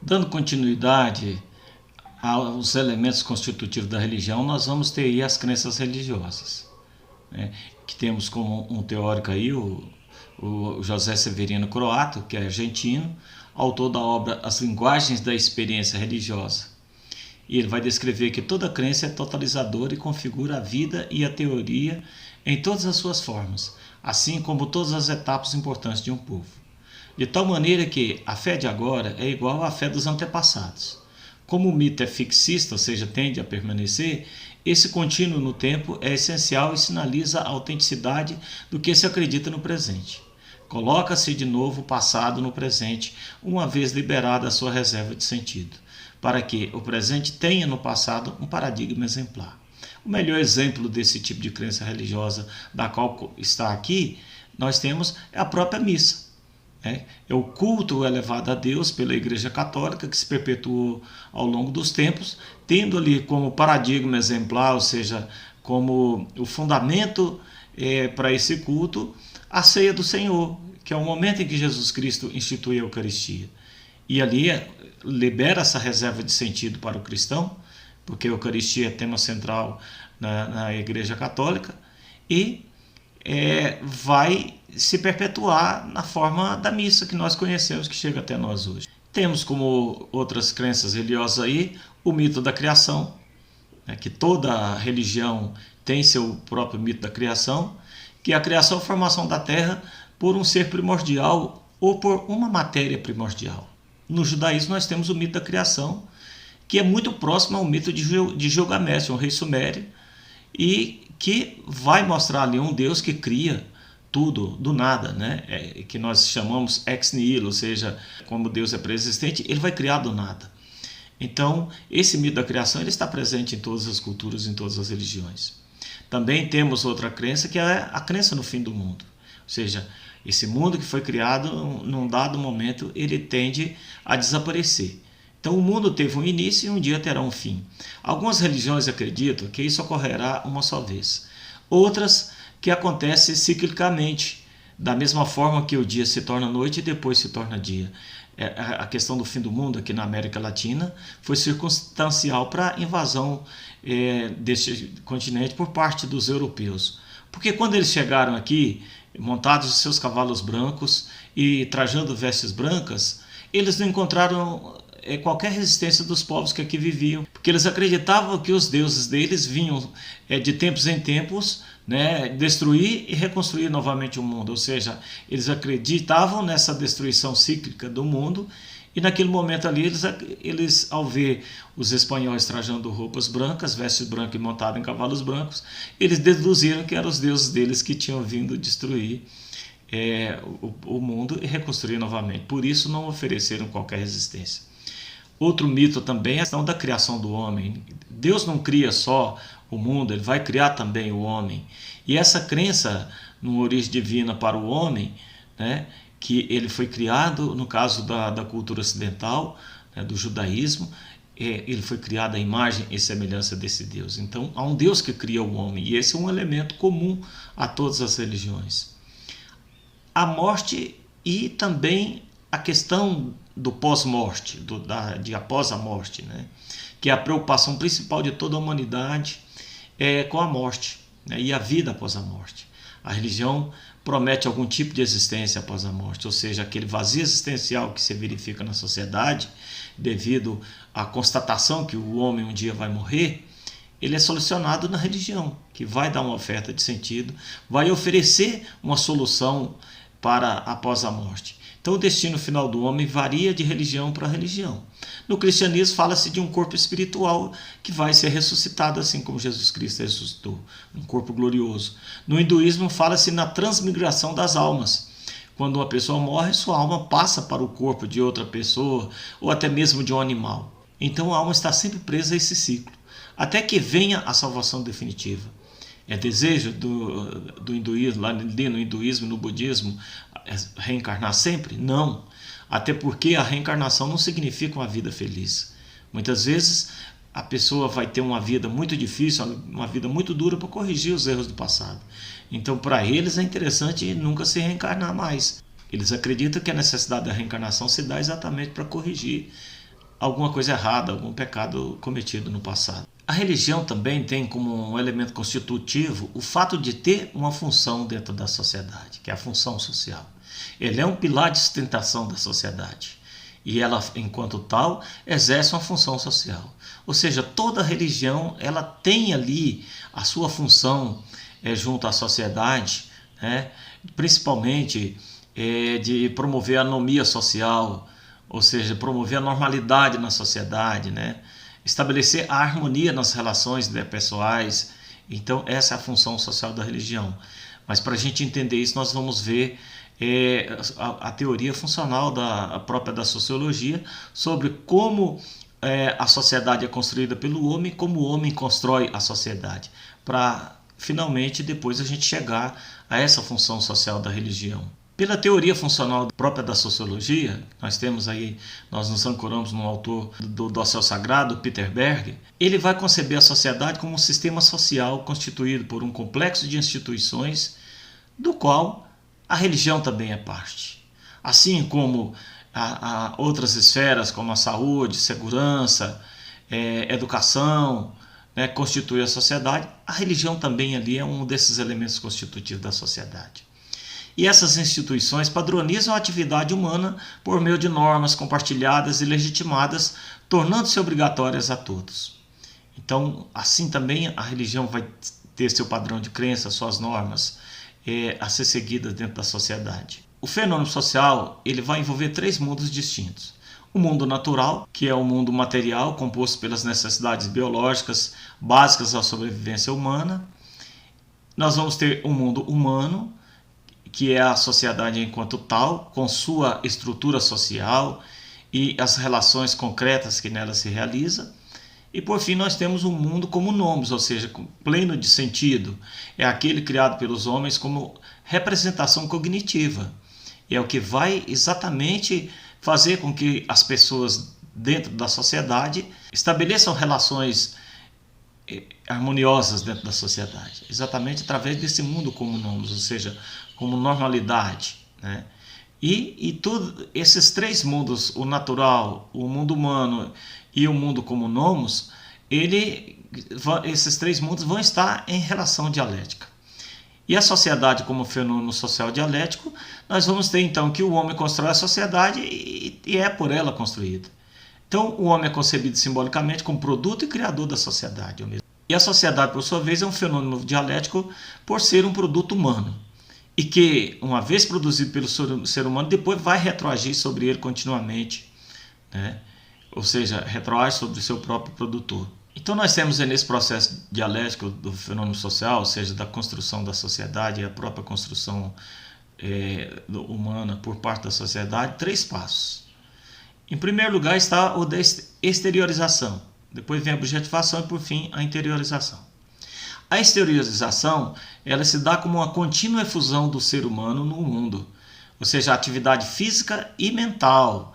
Dando continuidade aos elementos constitutivos da religião, nós vamos ter aí as crenças religiosas, né? Que temos como um teórico aí o José Severino Croato, que é argentino, autor da obra As Linguagens da Experiência Religiosa. E ele vai descrever que toda crença é totalizadora e configura a vida e a teoria em todas as suas formas, assim como todas as etapas importantes de um povo. De tal maneira que a fé de agora é igual à fé dos antepassados. Como o mito é fixista, ou seja, tende a permanecer, esse contínuo no tempo é essencial e sinaliza a autenticidade do que se acredita no presente. Coloca-se de novo o passado no presente, uma vez liberada a sua reserva de sentido, para que o presente tenha no passado um paradigma exemplar. O melhor exemplo desse tipo de crença religiosa da qual está aqui, nós temos a própria missa. É o culto elevado a Deus pela Igreja Católica, que se perpetuou ao longo dos tempos, tendo ali como paradigma exemplar, ou seja, como o fundamento para esse culto, a ceia do Senhor, que é o momento em que Jesus Cristo institui a Eucaristia. E ali libera essa reserva de sentido para o cristão, porque a Eucaristia é tema central na Igreja Católica, e vai se perpetuar na forma da missa que nós conhecemos, que chega até nós hoje. Temos como outras crenças religiosas aí o mito da criação, que toda religião tem seu próprio mito da criação, que é a criação e formação da terra por um ser primordial ou por uma matéria primordial. No judaísmo nós temos o mito da criação, que é muito próximo ao mito de Gilgamesh, um rei sumério, e que vai mostrar ali um Deus que cria tudo do nada, né? Que nós chamamos ex nihilo, ou seja, como Deus é pré-existente, ele vai criar do nada. Então, esse mito da criação ele está presente em todas as culturas, em todas as religiões. Também temos outra crença, que é a crença no fim do mundo. Ou seja, esse mundo que foi criado, num dado momento, ele tende a desaparecer. Então o mundo teve um início e um dia terá um fim. Algumas religiões acreditam que isso ocorrerá uma só vez. Outras que acontece ciclicamente, da mesma forma que o dia se torna noite e depois se torna dia. A questão do fim do mundo aqui na América Latina foi circunstancial para a invasão deste continente por parte dos europeus. Porque quando eles chegaram aqui, montados os seus cavalos brancos e trajando vestes brancas, eles não encontraram qualquer resistência dos povos que aqui viviam, porque eles acreditavam que os deuses deles vinham de tempos em tempos, né, destruir e reconstruir novamente o mundo, ou seja, eles acreditavam nessa destruição cíclica do mundo, e naquele momento ali eles ao ver os espanhóis trajando roupas brancas, vestes brancas e montados em cavalos brancos, eles deduziram que eram os deuses deles que tinham vindo destruir o mundo e reconstruir novamente, por isso não ofereceram qualquer resistência. Outro mito também é a questão da criação do homem. Deus não cria só o mundo, ele vai criar também o homem. E essa crença numa origem divina para o homem, né, que ele foi criado, no caso da cultura ocidental, né, do judaísmo, ele foi criado à imagem e semelhança desse Deus. Então há um Deus que cria o homem, e esse é um elemento comum a todas as religiões. A morte e também a questão do pós-morte, de após a morte, né? Que é a preocupação principal de toda a humanidade com a morte, né? E a vida após a morte. A religião promete algum tipo de existência após a morte, ou seja, aquele vazio existencial que se verifica na sociedade devido à constatação que o homem um dia vai morrer, ele é solucionado na religião, que vai dar uma oferta de sentido, vai oferecer uma solução para após a morte. Então o destino final do homem varia de religião para religião. No cristianismo fala-se de um corpo espiritual que vai ser ressuscitado assim como Jesus Cristo ressuscitou, um corpo glorioso. No hinduísmo fala-se na transmigração das almas. Quando uma pessoa morre, sua alma passa para o corpo de outra pessoa ou até mesmo de um animal. Então a alma está sempre presa a esse ciclo, até que venha a salvação definitiva. É desejo do hinduísmo, lá no hinduísmo e no budismo, reencarnar sempre? Não. Até porque a reencarnação não significa uma vida feliz. Muitas vezes a pessoa vai ter uma vida muito difícil, uma vida muito dura para corrigir os erros do passado. Então, para eles é interessante nunca se reencarnar mais. Eles acreditam que a necessidade da reencarnação se dá exatamente para corrigir alguma coisa errada, algum pecado cometido no passado. A religião também tem como um elemento constitutivo o fato de ter uma função dentro da sociedade, que é a função social. Ele é um pilar de sustentação da sociedade e ela, enquanto tal, exerce uma função social. Ou seja, toda religião ela tem ali a sua função junto à sociedade, né? Principalmente de promover a anomia social, ou seja, promover a normalidade na sociedade, né? Estabelecer a harmonia nas relações pessoais. Então, essa é a função social da religião. Mas para a gente entender isso, nós vamos ver a teoria funcional própria da sociologia sobre como a sociedade é construída pelo homem, como o homem constrói a sociedade, para finalmente depois a gente chegar a essa função social da religião. Pela teoria funcional própria da sociologia, nós nos ancoramos no autor do Dossel Sagrado, Peter Berg. Ele vai conceber a sociedade como um sistema social constituído por um complexo de instituições, do qual a religião também é parte. Assim como outras esferas, como a saúde, segurança, educação, né, constitui a sociedade, a religião também ali é um desses elementos constitutivos da sociedade. E essas instituições padronizam a atividade humana por meio de normas compartilhadas e legitimadas, tornando-se obrigatórias a todos. Então, assim também a religião vai ter seu padrão de crença, suas normas a ser seguidas dentro da sociedade. O fenômeno social ele vai envolver 3 mundos distintos. O mundo natural, que é o mundo material, composto pelas necessidades biológicas básicas à sobrevivência humana. Nós vamos ter o mundo humano, que é a sociedade enquanto tal, com sua estrutura social e as relações concretas que nela se realiza. E por fim nós temos um mundo como nomos, ou seja, pleno de sentido. É aquele criado pelos homens como representação cognitiva. E é o que vai exatamente fazer com que as pessoas dentro da sociedade estabeleçam relações harmoniosas dentro da sociedade, exatamente através desse mundo como nomos, ou seja, como normalidade, né? E esses 3 mundos, o natural, o mundo humano e o mundo como nomos, esses 3 mundos vão estar em relação dialética. E a sociedade como fenômeno social dialético, nós vamos ter então que o homem constrói a sociedade e é por ela construída. Então o homem é concebido simbolicamente como produto e criador da sociedade. E a sociedade, por sua vez, é um fenômeno dialético por ser um produto humano. E que, uma vez produzido pelo ser humano, depois vai retroagir sobre ele continuamente, né? Ou seja, retroage sobre o seu próprio produtor. Então nós temos nesse processo dialético do fenômeno social, ou seja, da construção da sociedade e a própria construção humana por parte da sociedade, 3 passos. Em primeiro lugar está o da exteriorização, depois vem a objetivação e por fim a interiorização. A exteriorização ela se dá como uma contínua efusão do ser humano no mundo, ou seja, a atividade física e mental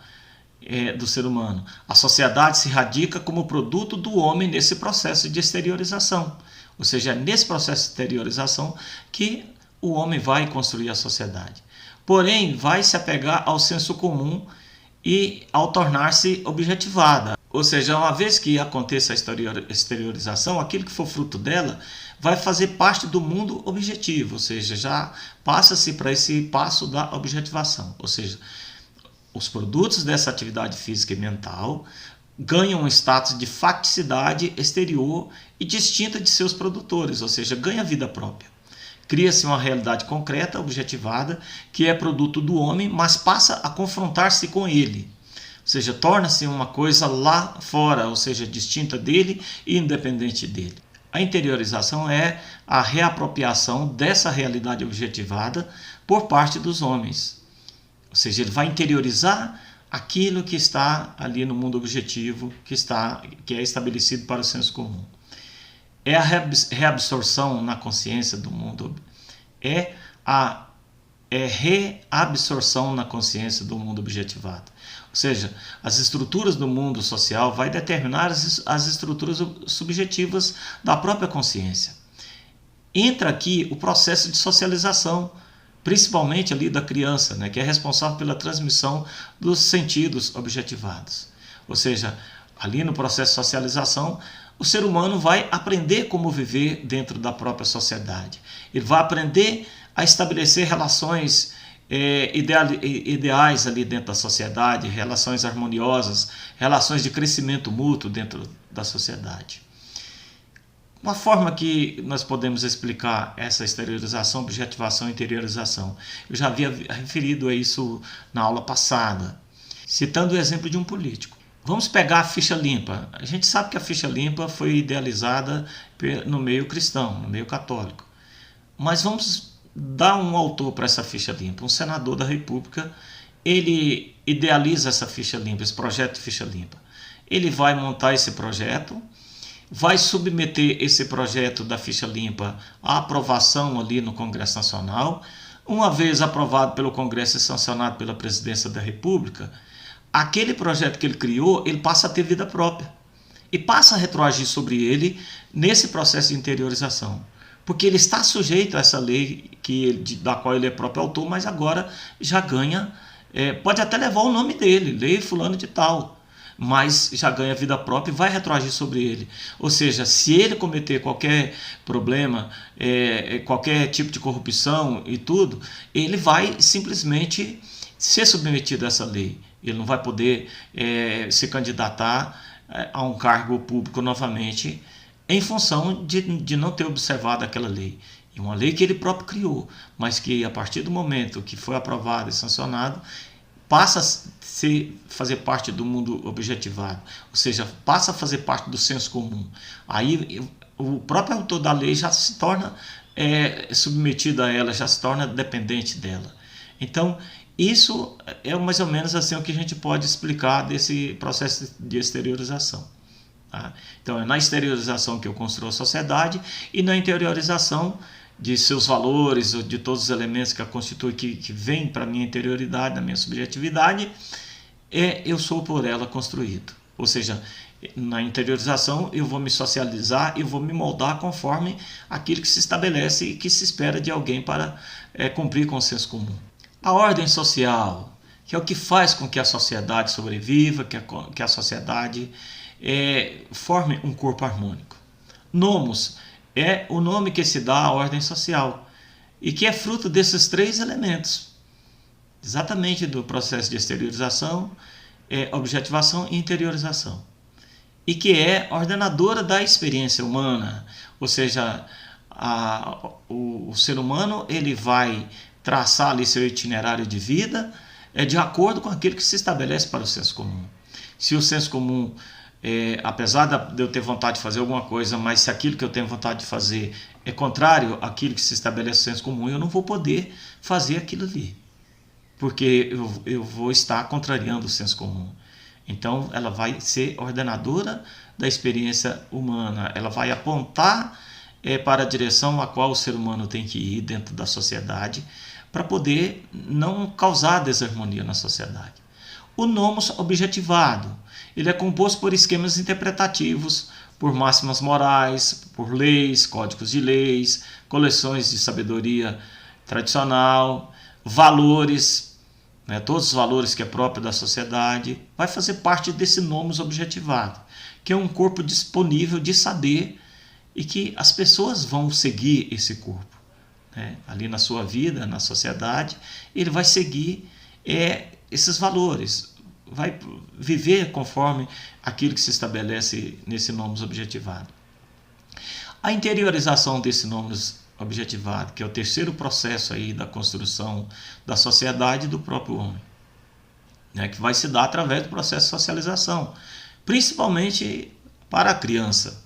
do ser humano. A sociedade se radica como produto do homem nesse processo de exteriorização, ou seja, é nesse processo de exteriorização que o homem vai construir a sociedade. Porém, vai se apegar ao senso comum e ao tornar-se objetivada. Ou seja, uma vez que aconteça a exteriorização, aquilo que for fruto dela vai fazer parte do mundo objetivo, ou seja, já passa-se para esse passo da objetivação. Ou seja, os produtos dessa atividade física e mental ganham um status de facticidade exterior e distinta de seus produtores, ou seja, ganha vida própria. Cria-se uma realidade concreta, objetivada, que é produto do homem, mas passa a confrontar-se com ele. Ou seja, torna-se uma coisa lá fora, ou seja, distinta dele e independente dele. A interiorização é a reapropriação dessa realidade objetivada por parte dos homens. Ou seja, ele vai interiorizar aquilo que está ali no mundo objetivo, que é estabelecido para o senso comum. É a reabsorção na consciência do mundo, é reabsorção na consciência do mundo objetivado. Ou seja, as estruturas do mundo social vai determinar as estruturas subjetivas da própria consciência. Entra aqui o processo de socialização, principalmente ali da criança, né, que é responsável pela transmissão dos sentidos objetivados. Ou seja, ali no processo de socialização, o ser humano vai aprender como viver dentro da própria sociedade. Ele vai aprender a estabelecer relações ideais ali dentro da sociedade, relações harmoniosas, relações de crescimento mútuo dentro da sociedade. Uma forma que nós podemos explicar essa exteriorização, objetivação e interiorização, eu já havia referido a isso na aula passada, citando o exemplo de um político. Vamos pegar a ficha limpa. A gente sabe que a ficha limpa foi idealizada no meio cristão, no meio católico. Mas vamos dar um autor para essa ficha limpa. Um senador da República, ele idealiza essa ficha limpa, esse projeto de ficha limpa. Ele vai montar esse projeto, vai submeter esse projeto da ficha limpa à aprovação ali no Congresso Nacional. Uma vez aprovado pelo Congresso e sancionado pela Presidência da República, aquele projeto que ele criou, ele passa a ter vida própria e passa a retroagir sobre ele nesse processo de interiorização, porque ele está sujeito a essa lei da qual ele é próprio autor, mas agora já ganha, pode até levar o nome dele, lei fulano de tal, mas já ganha vida própria e vai retroagir sobre ele. Ou seja, se ele cometer qualquer problema, qualquer tipo de corrupção e tudo, ele vai simplesmente ser submetido a essa lei. Ele não vai poder se candidatar a um cargo público novamente em função de não ter observado aquela lei. E uma lei que ele próprio criou, mas que a partir do momento que foi aprovado e sancionado, passa a fazer parte do mundo objetivado, ou seja, passa a fazer parte do senso comum. Aí o próprio autor da lei já se torna submetido a ela, já se torna dependente dela. Então, isso é mais ou menos assim o que a gente pode explicar desse processo de exteriorização. Tá? Então, é na exteriorização que eu construo a sociedade e na interiorização de seus valores, de todos os elementos que a constituem, que vêm para a minha interioridade, da minha subjetividade, eu sou por ela construído. Ou seja, na interiorização eu vou me socializar e vou me moldar conforme aquilo que se estabelece e que se espera de alguém para cumprir com o senso comum. A ordem social, que é o que faz com que a sociedade sobreviva, que a sociedade forme um corpo harmônico. Nomos é o nome que se dá à ordem social e que é fruto desses três elementos, exatamente do processo de exteriorização, objetivação e interiorização, e que é ordenadora da experiência humana, ou seja, o ser humano ele vai traçar ali seu itinerário de vida de acordo com aquilo que se estabelece para o senso comum. Se o senso comum, apesar de eu ter vontade de fazer alguma coisa, mas se aquilo que eu tenho vontade de fazer é contrário àquilo que se estabelece no senso comum, eu não vou poder fazer aquilo ali, porque eu vou estar contrariando o senso comum. Então, ela vai ser ordenadora da experiência humana, ela vai apontar para a direção a qual o ser humano tem que ir dentro da sociedade, para poder não causar desarmonia na sociedade. O nomos objetivado, ele é composto por esquemas interpretativos, por máximas morais, por leis, códigos de leis, coleções de sabedoria tradicional, valores, todos os valores que é próprio da sociedade, vai fazer parte desse nomos objetivado, que é um corpo disponível de saber e que as pessoas vão seguir esse corpo. Ali na sua vida, na sociedade, ele vai seguir esses valores, vai viver conforme aquilo que se estabelece nesse nomos objetivado. A interiorização desse nomos objetivado, que é o terceiro processo aí da construção da sociedade e do próprio homem, que vai se dar através do processo de socialização, principalmente para a criança.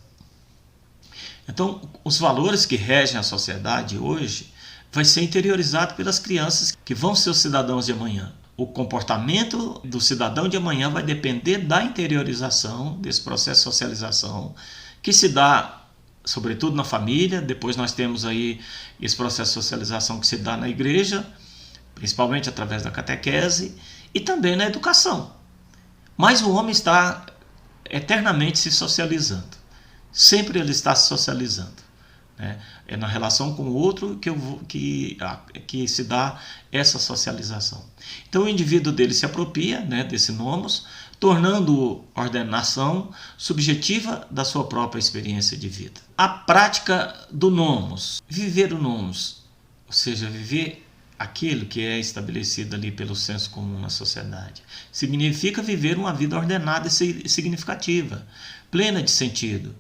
Então, os valores que regem a sociedade hoje vai ser interiorizado pelas crianças que vão ser os cidadãos de amanhã. O comportamento do cidadão de amanhã vai depender da interiorização, desse processo de socialização, que se dá, sobretudo, na família. Depois nós temos aí esse processo de socialização que se dá na igreja, principalmente através da catequese, e também na educação. Mas o homem está eternamente se socializando. Sempre ele está se socializando. É na relação com o outro que se dá essa socialização. Então o indivíduo dele se apropria desse nomos, tornando ordenação subjetiva da sua própria experiência de vida. A prática do nomos, viver o nomos, ou seja, viver aquilo que é estabelecido ali pelo senso comum na sociedade, significa viver uma vida ordenada e significativa, plena de sentido.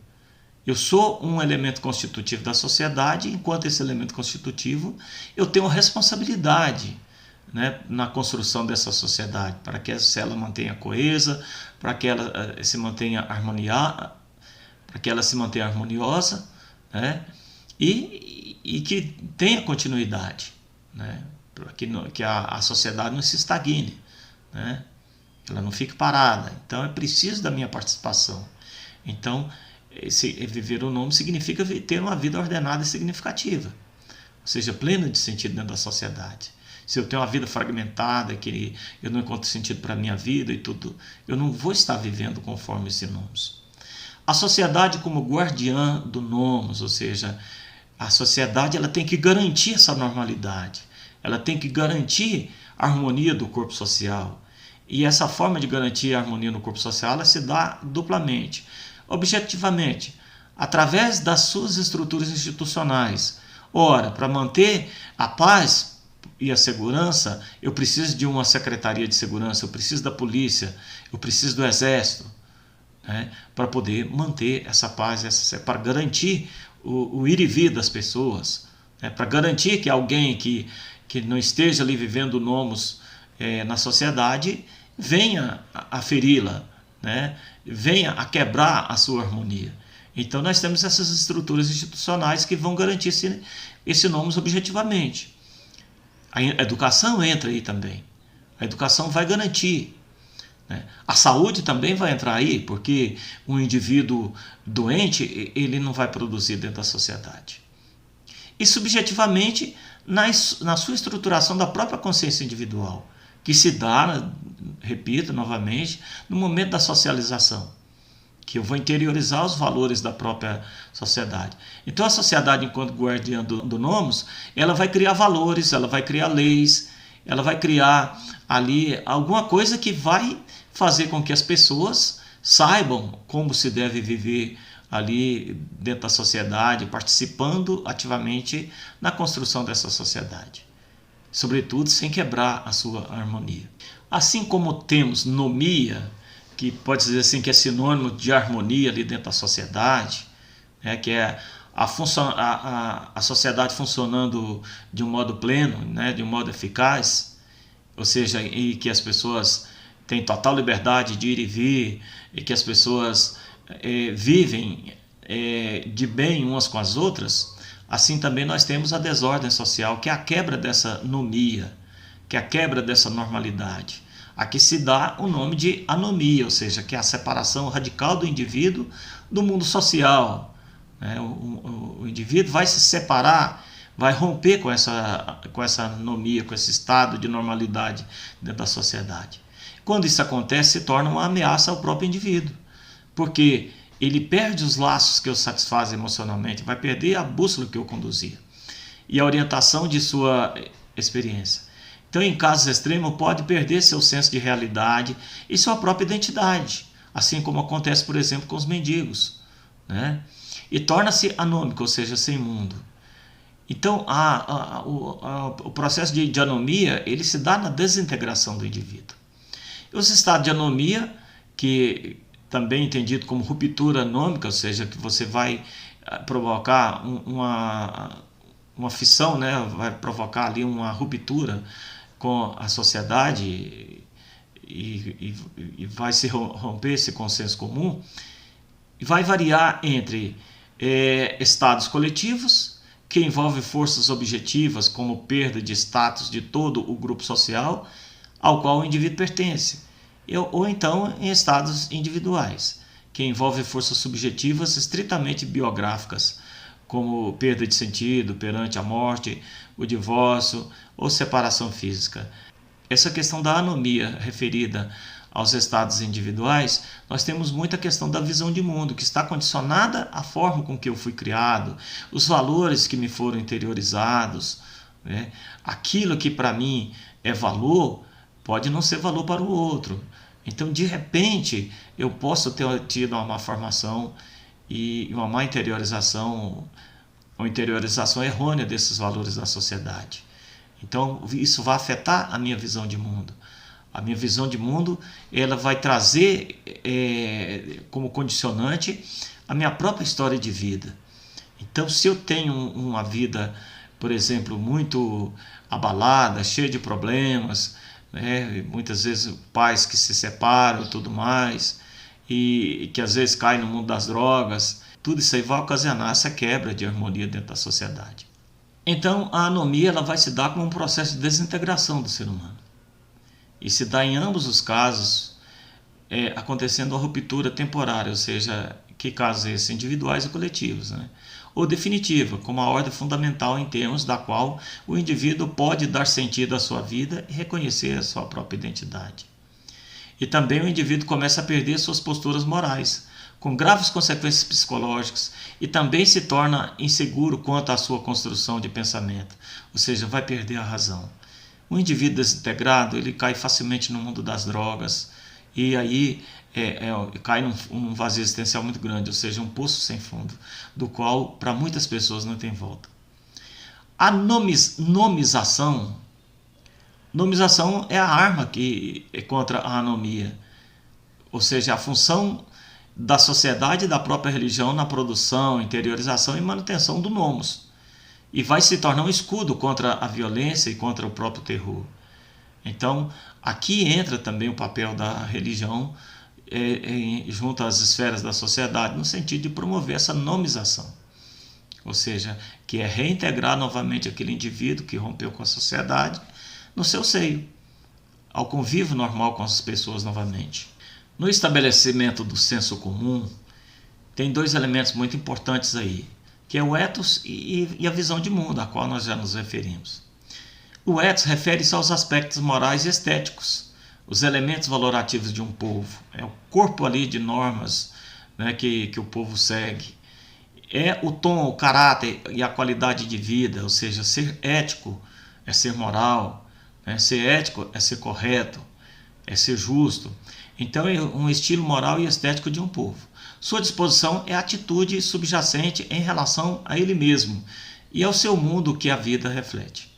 Eu sou um elemento constitutivo da sociedade, enquanto esse elemento constitutivo, eu tenho responsabilidade, né, na construção dessa sociedade, para que ela mantenha coesa, para que ela se mantenha harmoniosa, né, e que tenha continuidade, né, para que a sociedade não se estagne, né, ela não fique parada. Então é preciso da minha participação. Então, viver o nome significa ter uma vida ordenada e significativa, ou seja, plena de sentido dentro da sociedade. Se eu tenho uma vida fragmentada, que eu não encontro sentido para a minha vida e tudo, eu não vou estar vivendo conforme esse nomos. A sociedade como guardiã do nomos, ou seja, a sociedade ela tem que garantir essa normalidade, ela tem que garantir a harmonia do corpo social. E essa forma de garantir a harmonia no corpo social ela se dá duplamente. Objetivamente, através das suas estruturas institucionais. Ora, para manter a paz e a segurança, eu preciso de uma secretaria de segurança, eu preciso da polícia, eu preciso do exército, né, para poder manter essa paz, para garantir o ir e vir das pessoas, né, para garantir que alguém que não esteja ali vivendo o nomos na sociedade venha a feri-la, né, venha a quebrar a sua harmonia. Então nós temos essas estruturas institucionais que vão garantir esse nomos objetivamente. A educação entra aí também. A educação vai garantir, né? A saúde também vai entrar aí, porque um indivíduo doente ele não vai produzir dentro da sociedade. E subjetivamente na sua estruturação da própria consciência individual, que se dá, repito novamente, no momento da socialização, que eu vou interiorizar os valores da própria sociedade. Então a sociedade, enquanto guardiã do nomos, ela vai criar valores, ela vai criar leis, ela vai criar ali alguma coisa que vai fazer com que as pessoas saibam como se deve viver ali dentro da sociedade, participando ativamente na construção dessa sociedade, sobretudo sem quebrar a sua harmonia. Assim como temos nomia, que pode dizer assim que é sinônimo de harmonia ali dentro da sociedade, né, que é a sociedade funcionando de um modo pleno, né, de um modo eficaz, ou seja, e que as pessoas têm total liberdade de ir e vir, e que as pessoas vivem de bem umas com as outras. Assim também nós temos a desordem social, que é a quebra dessa nomia, que é a quebra dessa normalidade. Aqui se dá o nome de anomia, ou seja, que é a separação radical do indivíduo do mundo social. O indivíduo vai se separar, vai romper com essa anomia, com esse estado de normalidade dentro da sociedade. Quando isso acontece, se torna uma ameaça ao próprio indivíduo, porque ele perde os laços que o satisfazem emocionalmente, vai perder a bússola que o conduzia e a orientação de sua experiência. Então, em casos extremos, pode perder seu senso de realidade e sua própria identidade, assim como acontece, por exemplo, com os mendigos, né? E torna-se anômico, ou seja, sem mundo. Então, o processo de anomia, ele se dá na desintegração do indivíduo. E os estados de anomia, que também entendido como ruptura anômica, ou seja, que você vai provocar uma fissão, né? Vai provocar ali uma ruptura com a sociedade e vai se romper esse consenso comum, e vai variar entre estados coletivos, que envolvem forças objetivas como perda de status de todo o grupo social ao qual o indivíduo pertence, ou então em estados individuais, que envolvem forças subjetivas estritamente biográficas, como perda de sentido perante a morte, o divórcio ou separação física. Essa questão da anomia referida aos estados individuais, nós temos muita questão da visão de mundo, que está condicionada à forma com que eu fui criado, os valores que me foram interiorizados, né? Aquilo que para mim é valor, pode não ser valor para o outro. Então, de repente, eu posso ter tido uma má formação e uma má interiorização, ou interiorização errônea desses valores da sociedade. Então, isso vai afetar a minha visão de mundo. A minha visão de mundo, ela vai trazer como condicionante a minha própria história de vida. Então, se eu tenho uma vida, por exemplo, muito abalada, cheia de problemas, né, muitas vezes pais que se separam e tudo mais, e que às vezes caem no mundo das drogas, tudo isso aí vai ocasionar essa quebra de harmonia dentro da sociedade. Então, a anomia ela vai se dar como um processo de desintegração do ser humano. E se dá em ambos os casos, acontecendo a ruptura temporária, ou seja, que casos esses individuais e coletivos, né? Ou definitiva, como a ordem fundamental em termos da qual o indivíduo pode dar sentido à sua vida e reconhecer a sua própria identidade. E também o indivíduo começa a perder suas posturas morais, com graves consequências psicológicas, e também se torna inseguro quanto à sua construção de pensamento, ou seja, vai perder a razão. O indivíduo desintegrado, ele cai facilmente no mundo das drogas, e aí cai num vazio existencial muito grande, ou seja, um poço sem fundo, do qual para muitas pessoas não tem volta. A nomização é a arma que é contra a anomia, ou seja, a função da sociedade e da própria religião na produção, interiorização e manutenção do nomos, e vai se tornar um escudo contra a violência e contra o próprio terror. Então, aqui entra também o papel da religião junto às esferas da sociedade, no sentido de promover essa nomização, ou seja, que é reintegrar novamente aquele indivíduo que rompeu com a sociedade no seu seio, ao convívio normal com as pessoas novamente. No estabelecimento do senso comum, tem dois elementos muito importantes aí, que é o ethos e a visão de mundo, a qual nós já nos referimos. O ethos refere-se aos aspectos morais e estéticos, os elementos valorativos de um povo. É o corpo ali de normas, né, que o povo segue. É o tom, o caráter e a qualidade de vida, ou seja, ser ético é ser moral, né? Ser ético é ser correto, é ser justo. Então é um estilo moral e estético de um povo. Sua disposição é a atitude subjacente em relação a ele mesmo e ao seu mundo que a vida reflete.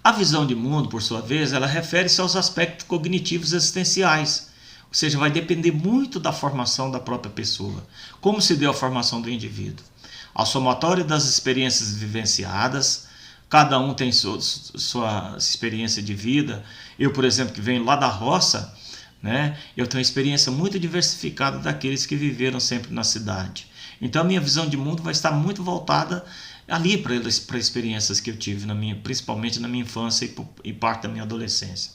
A visão de mundo, por sua vez, ela refere-se aos aspectos cognitivos existenciais, ou seja, vai depender muito da formação da própria pessoa, como se deu a formação do indivíduo. Ao somatório das experiências vivenciadas, cada um tem sua experiência de vida. Eu, por exemplo, que venho lá da roça, né, eu tenho uma experiência muito diversificada daqueles que viveram sempre na cidade. Então a minha visão de mundo vai estar muito voltada ali para experiências que eu tive, principalmente na minha infância e parte da minha adolescência.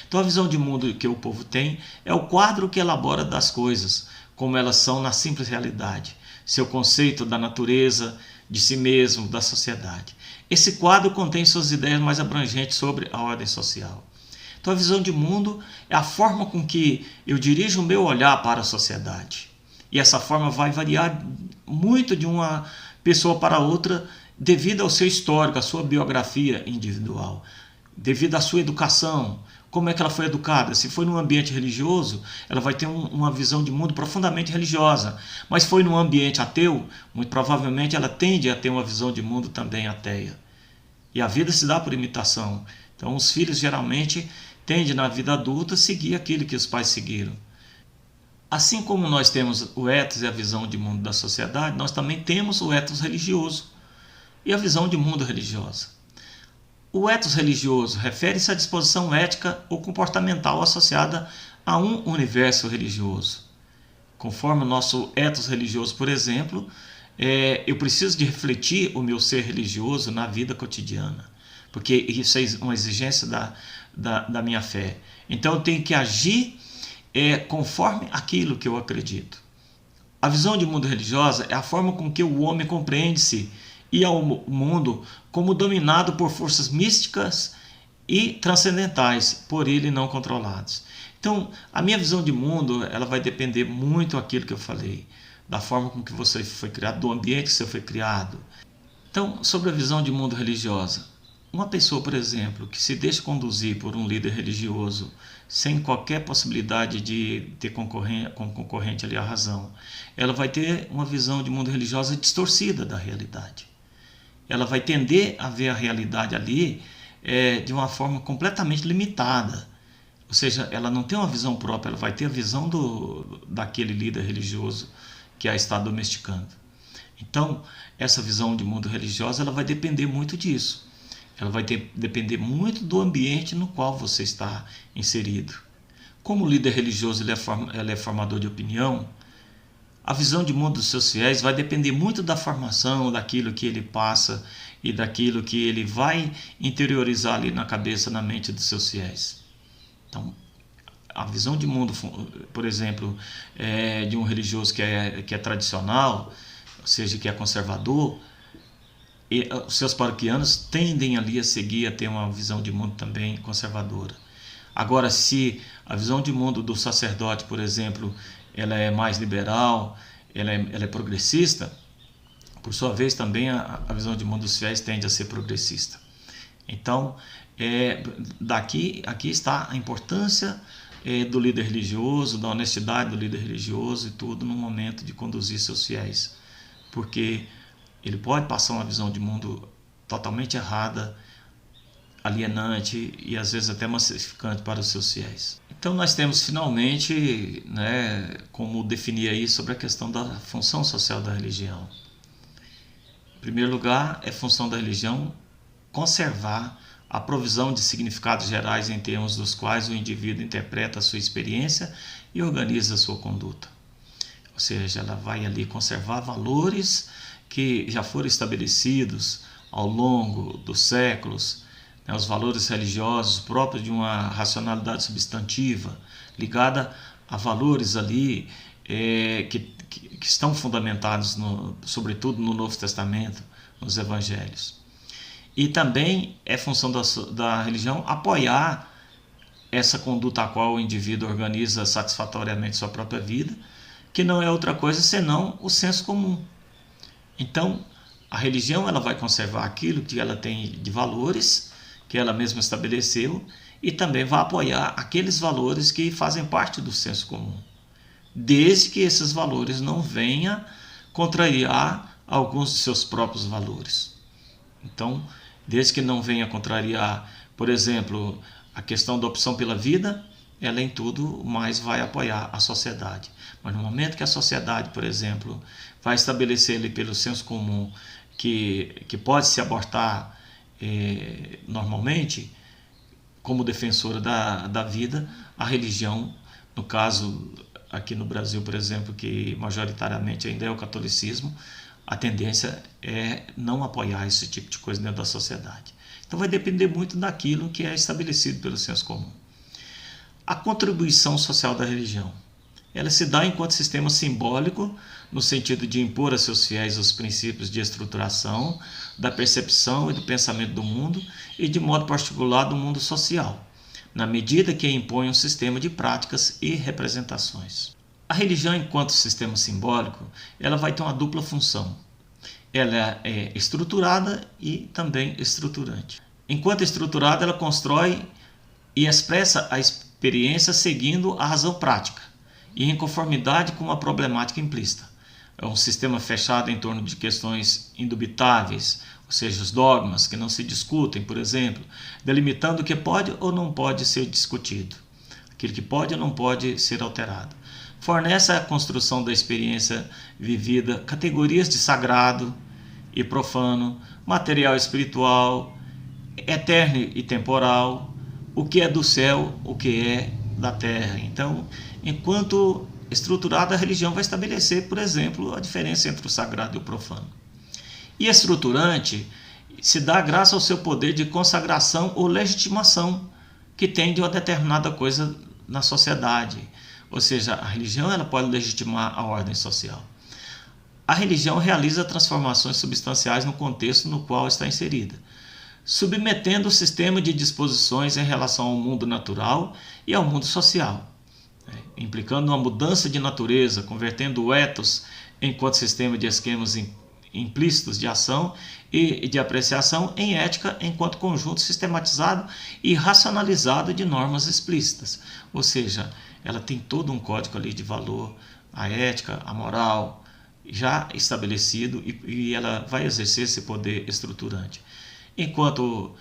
Então a visão de mundo que o povo tem é o quadro que elabora das coisas, como elas são na simples realidade, seu conceito da natureza, de si mesmo, da sociedade. Esse quadro contém suas ideias mais abrangentes sobre a ordem social. Então a visão de mundo é a forma com que eu dirijo o meu olhar para a sociedade. E essa forma vai variar muito de uma pessoa para outra devido ao seu histórico, à sua biografia individual, devido à sua educação, como é que ela foi educada. Se foi num ambiente religioso, ela vai ter uma visão de mundo profundamente religiosa, mas foi num ambiente ateu, muito provavelmente ela tende a ter uma visão de mundo também ateia. E a vida se dá por imitação. Então os filhos geralmente tendem na vida adulta a seguir aquilo que os pais seguiram. Assim como nós temos o ethos e a visão de mundo da sociedade, nós também temos o ethos religioso e a visão de mundo religiosa. O ethos religioso refere-se à disposição ética ou comportamental associada a um universo religioso. Conforme o nosso ethos religioso, por exemplo, eu preciso de refletir o meu ser religioso na vida cotidiana, porque isso é uma exigência da minha fé. Então eu tenho que agir conforme aquilo que eu acredito. A visão de mundo religiosa é a forma com que o homem compreende-se e ao mundo como dominado por forças místicas e transcendentais, por ele não controlados. Então, a minha visão de mundo ela vai depender muito daquilo que eu falei, da forma com que você foi criado, do ambiente que você foi criado. Então, sobre a visão de mundo religiosa, Uma pessoa, por exemplo, que se deixa conduzir por um líder religioso sem qualquer possibilidade de ter como concorrente ali a razão, ela vai ter uma visão de mundo religioso distorcida da realidade. Ela vai tender a ver a realidade ali de uma forma completamente limitada. Ou seja, ela não tem uma visão própria, ela vai ter a visão daquele líder religioso que a está domesticando. Então, essa visão de mundo religioso ela vai depender muito disso. Ela vai depender muito do ambiente no qual você está inserido. Como o líder religioso ele é formador de opinião, a visão de mundo dos seus fiéis vai depender muito da formação, daquilo que ele passa e daquilo que ele vai interiorizar ali na cabeça, na mente dos seus fiéis. Então, a visão de mundo, por exemplo, de um religioso que é tradicional, ou seja, que é conservador, e os seus paroquianos tendem ali a seguir, a ter uma visão de mundo também conservadora. Agora, se a visão de mundo do sacerdote, por exemplo, ela é mais liberal, ela é progressista, por sua vez também a visão de mundo dos fiéis tende a ser progressista. Então, aqui está a importância do líder religioso, da honestidade do líder religioso e tudo no momento de conduzir seus fiéis. Porque ele pode passar uma visão de mundo totalmente errada, alienante e às vezes até massificante para os seus fiéis. Então nós temos finalmente, como definir aí sobre a questão da função social da religião. Em primeiro lugar, é função da religião conservar a provisão de significados gerais em termos dos quais o indivíduo interpreta a sua experiência e organiza a sua conduta. Ou seja, ela vai ali conservar valores que já foram estabelecidos ao longo dos séculos, os valores religiosos próprios de uma racionalidade substantiva, ligada a valores ali que estão fundamentados, sobretudo no Novo Testamento, nos Evangelhos. E também é função da religião apoiar essa conduta a qual o indivíduo organiza satisfatoriamente sua própria vida, que não é outra coisa senão o senso comum. Então, a religião ela vai conservar aquilo que ela tem de valores, que ela mesma estabeleceu, e também vai apoiar aqueles valores que fazem parte do senso comum, desde que esses valores não venham contrariar alguns de seus próprios valores. Então, desde que não venha contrariar, por exemplo, a questão da opção pela vida, ela em tudo mais vai apoiar a sociedade. Mas no momento que a sociedade, por exemplo, vai estabelecer ali pelo senso comum que pode se abortar normalmente, como defensora da vida, a religião, no caso aqui no Brasil, por exemplo, que majoritariamente ainda é o catolicismo, a tendência é não apoiar esse tipo de coisa dentro da sociedade. Então vai depender muito daquilo que é estabelecido pelo senso comum. A contribuição social da religião, ela se dá enquanto sistema simbólico, no sentido de impor a seus fiéis os princípios de estruturação, da percepção e do pensamento do mundo e, de modo particular, do mundo social, na medida que impõe um sistema de práticas e representações. A religião, enquanto sistema simbólico, ela vai ter uma dupla função. Ela é estruturada e também estruturante. Enquanto estruturada, ela constrói e expressa a experiência seguindo a razão prática e em conformidade com uma problemática implícita. É um sistema fechado em torno de questões indubitáveis, ou seja, os dogmas que não se discutem, por exemplo, delimitando o que pode ou não pode ser discutido, aquilo que pode ou não pode ser alterado. Fornece à construção da experiência vivida categorias de sagrado e profano, material e espiritual, eterno e temporal, o que é do céu, o que é da terra. Então, enquanto estruturada, a religião vai estabelecer, por exemplo, a diferença entre o sagrado e o profano. E estruturante se dá graças ao seu poder de consagração ou legitimação que tem de uma determinada coisa na sociedade. Ou seja, a religião ela pode legitimar a ordem social. A religião realiza transformações substanciais no contexto no qual está inserida, submetendo o sistema de disposições em relação ao mundo natural e ao mundo social, implicando uma mudança de natureza, convertendo o ethos enquanto sistema de esquemas implícitos de ação e de apreciação em ética enquanto conjunto sistematizado e racionalizado de normas explícitas. Ou seja, ela tem todo um código ali de valor, a ética, a moral, já estabelecido, e ela vai exercer esse poder estruturante. Enquanto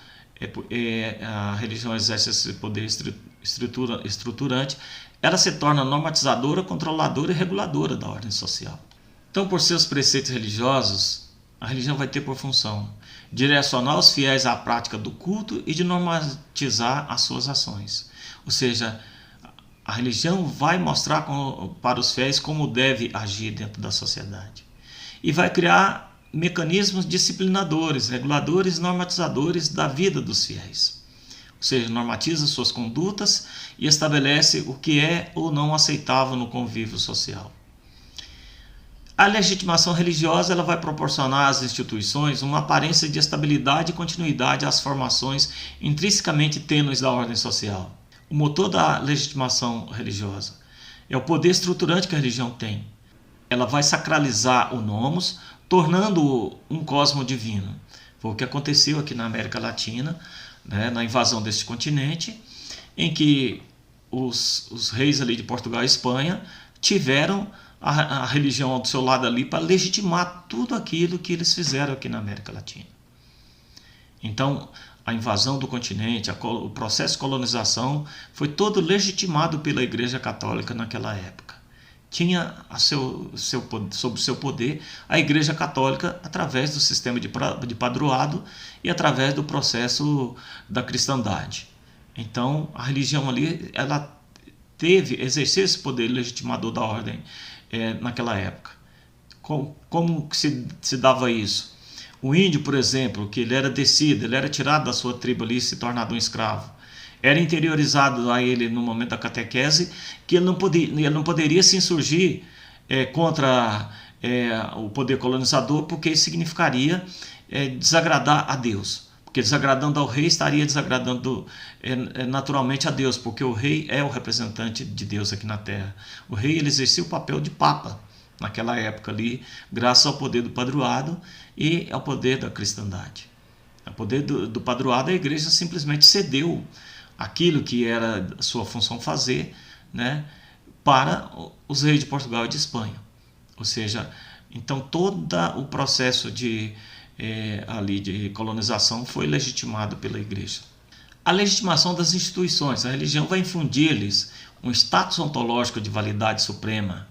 a religião exerce esse poder estruturante, ela se torna normatizadora, controladora e reguladora da ordem social. Então, por seus preceitos religiosos, a religião vai ter por função direcionar os fiéis à prática do culto e de normatizar as suas ações. Ou seja, a religião vai mostrar para os fiéis como deve agir dentro da sociedade. E vai criar mecanismos disciplinadores, reguladores, normatizadores da vida dos fiéis. Ou seja, normatiza suas condutas e estabelece o que é ou não aceitável no convívio social. A legitimação religiosa ela vai proporcionar às instituições uma aparência de estabilidade e continuidade às formações intrinsecamente tênues da ordem social. O motor da legitimação religiosa é o poder estruturante que a religião tem. Ela vai sacralizar o nomos, tornando-o um cosmo divino. Foi o que aconteceu aqui na América Latina, né, na invasão deste continente, em que os reis ali de Portugal e Espanha tiveram a religião ao seu lado ali para legitimar tudo aquilo que eles fizeram aqui na América Latina. Então, a invasão do continente, o processo de colonização foi todo legitimado pela Igreja Católica naquela época. Tinha sob o seu poder a Igreja Católica através do sistema de padroado e através do processo da cristandade. Então, a religião ali, ela exerceu esse poder legitimador da ordem naquela época. Como que se dava isso? O índio, por exemplo, que ele era descido, ele era tirado da sua tribo ali e se tornado um escravo. Era interiorizado a ele no momento da catequese que ele não poderia se insurgir contra o poder colonizador, porque isso significaria desagradar a Deus. Porque desagradando ao rei estaria desagradando naturalmente a Deus, porque o rei é o representante de Deus aqui na terra. O rei ele exercia o papel de papa naquela época ali, graças ao poder do padroado e ao poder da cristandade. O poder do padroado, a igreja simplesmente cedeu aquilo que era a sua função fazer, né, para os reis de Portugal e de Espanha. Ou seja, então todo o processo de colonização foi legitimado pela igreja. A legitimação das instituições, a religião vai infundir-lhes um status ontológico de validade suprema,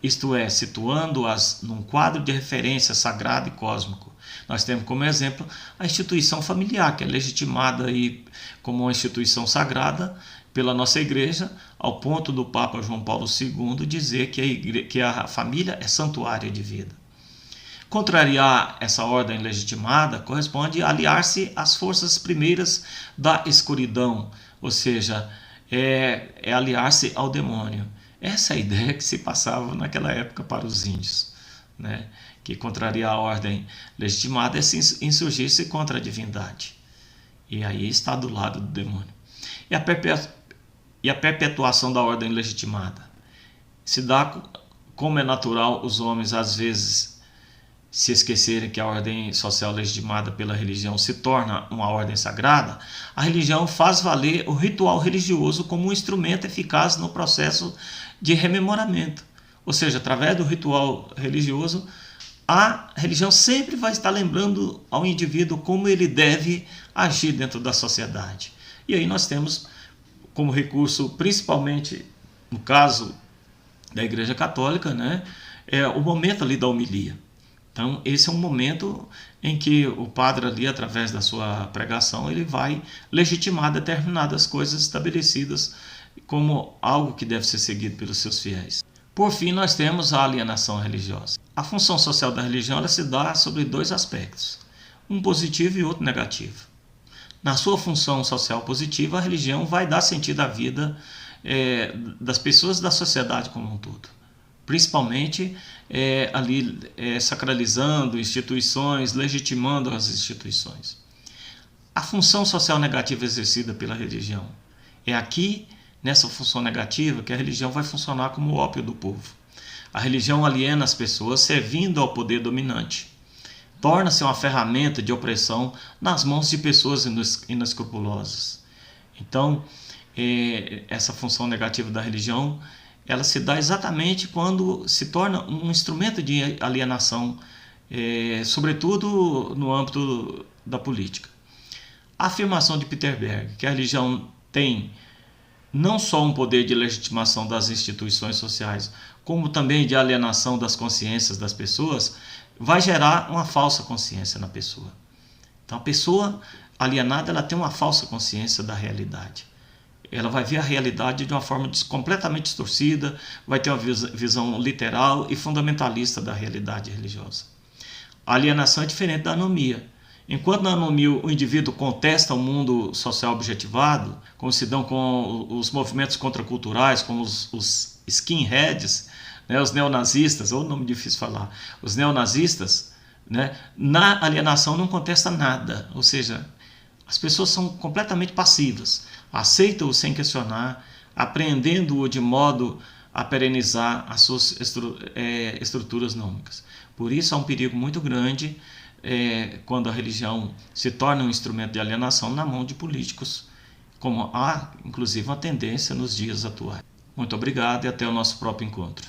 isto é, situando-as num quadro de referência sagrado e cósmico. Nós temos como exemplo a instituição familiar, que é legitimada aí como uma instituição sagrada pela nossa igreja, ao ponto do Papa João Paulo II dizer que a família é santuário de vida. Contrariar essa ordem legitimada corresponde a aliar-se às forças primeiras da escuridão, ou seja, é aliar-se ao demônio. Essa é a ideia que se passava naquela época para os índios, né? Que contrariar a ordem legitimada é se insurgir-se contra a divindade. E aí está do lado do demônio. E a perpetuação da ordem legitimada se dá como é natural os homens às vezes se esquecerem que a ordem social legitimada pela religião se torna uma ordem sagrada. A religião faz valer o ritual religioso como um instrumento eficaz no processo de rememoramento. Ou seja, através do ritual religioso, a religião sempre vai estar lembrando ao indivíduo como ele deve agir dentro da sociedade. E aí nós temos como recurso, principalmente no caso da Igreja Católica, né, o momento ali da homilia. Então, esse é um momento em que o padre ali, através da sua pregação, ele vai legitimar determinadas coisas estabelecidas como algo que deve ser seguido pelos seus fiéis. Por fim, nós temos a alienação religiosa. A função social da religião ela se dá sobre dois aspectos, um positivo e outro negativo. Na sua função social positiva, a religião vai dar sentido à vida das pessoas da sociedade como um todo. Principalmente sacralizando instituições, legitimando as instituições. A função social negativa exercida pela religião é aqui, nessa função negativa, que a religião vai funcionar como o ópio do povo. A religião aliena as pessoas servindo ao poder dominante. torna-se uma ferramenta de opressão nas mãos de pessoas inescrupulosas. Então, essa função negativa da religião, ela se dá exatamente quando se torna um instrumento de alienação, sobretudo no âmbito da política. A afirmação de Peter Berg, que a religião tem não só um poder de legitimação das instituições sociais, como também de alienação das consciências das pessoas, vai gerar uma falsa consciência na pessoa. Então, a pessoa alienada, ela tem uma falsa consciência da realidade. Ela vai ver a realidade de uma forma completamente distorcida, vai ter uma visão literal e fundamentalista da realidade religiosa. A alienação é diferente da anomia. Enquanto na anomia o indivíduo contesta o mundo social objetivado, como se dão com os movimentos contraculturais, como os skinheads, né, os neonazistas, ou nome difícil falar, os neonazistas, né, na alienação não contesta nada, ou seja, as pessoas são completamente passivas, aceitam-o sem questionar, apreendendo-o de modo a perenizar as suas estruturas nômicas. Por isso há um perigo muito grande quando a religião se torna um instrumento de alienação na mão de políticos, como há inclusive uma tendência nos dias atuais. Muito obrigado e até o nosso próprio encontro.